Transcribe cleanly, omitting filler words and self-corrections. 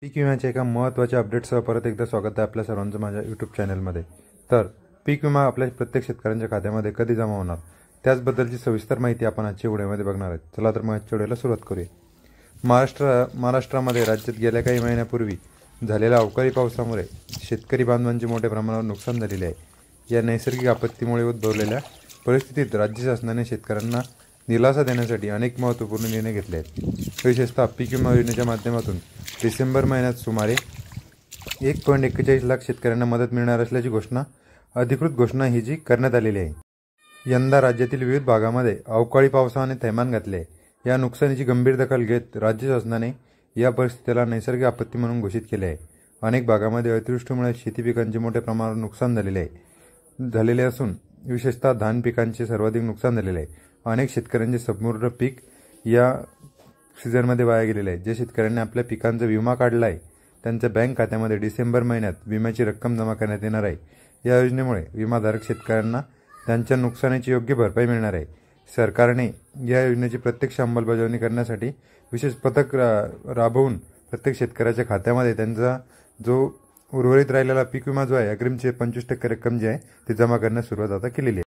पीक विम्याच्या एका महत्त्वाच्या अपडेटसह परत एकदा स्वागत आहे आपल्या सर्वांचं माझ्या यूट्यूब चॅनलमध्ये। तर पीक विमा आपल्या प्रत्येक शेतकऱ्यांच्या खात्यामध्ये कधी जमा होणार त्याचबद्दलची सविस्तर माहिती आपण आजच्या व्हिडिओमध्ये बघणार आहोत। चला तर मग आजच्या व्हिडिओला सुरुवात करूया। महाराष्ट्रामध्ये राज्यात गेल्या काही महिन्यापूर्वी झालेल्या अवकाळी पावसामुळे शेतकरी बांधवांचे मोठ्या प्रमाणावर नुकसान झालेले आहे। या नैसर्गिक आपत्तीमुळे उद्भवलेल्या परिस्थितीत राज्य शासनाने शेतकऱ्यांना दिलासा देण्यासाठी अनेक महत्त्वपूर्ण निर्णय घेतले आहेत। विशेषतः पीक विमा योजनेच्या माध्यमातून डिसेंबर महिन्यात सुमारे 1.41 लाख शेतकऱ्यांना मदत मिळणार असल्याची अधिकृत घोषणा ही जी करण्यात आलेली आहे। यंदा राज्यातील विविध भागामध्ये अवकाळी पावसाने थैमान घातले आहे। या नुकसानीची गंभीर दखल घेत राज्य शासनाने या परिस्थितीला नैसर्गिक आपत्ती म्हणून घोषित केले आहे। अनेक भागामध्ये अतिवृष्टीमुळे शेती पिकांचे मोठ्या प्रमाणावर नुकसान झालेले असून विशेषतः धान पिकांचे सर्वाधिक नुकसान झालेले आहे। अनेक शेतकऱ्यांचे संपूर्ण पीक या सीझनमध्ये वाया गेलेले आहे। जे शेतकऱ्यांनी आपल्या पिकांचा विमा काढला आहे त्यांच्या बँक खात्यामध्ये डिसेंबर महिन्यात विम्याची रक्कम जमा करण्यात येणार आहे। या योजनेमुळे विमाधारक शेतकऱ्यांना त्यांच्या नुकसानीची योग्य भरपाई मिळणार आहे। सरकारने या योजनेची प्रत्यक्ष अंमलबजावणी करण्यासाठी विशेष पथक राबवून प्रत्येक शेतकऱ्याच्या खात्यामध्ये त्यांचा जो उर्वरित राहिलेला पीक विमा जो आहे अग्रिमचे 25% रक्कम जी आहे ती जमा करण्यास सुरुवात आता केलेली आहे।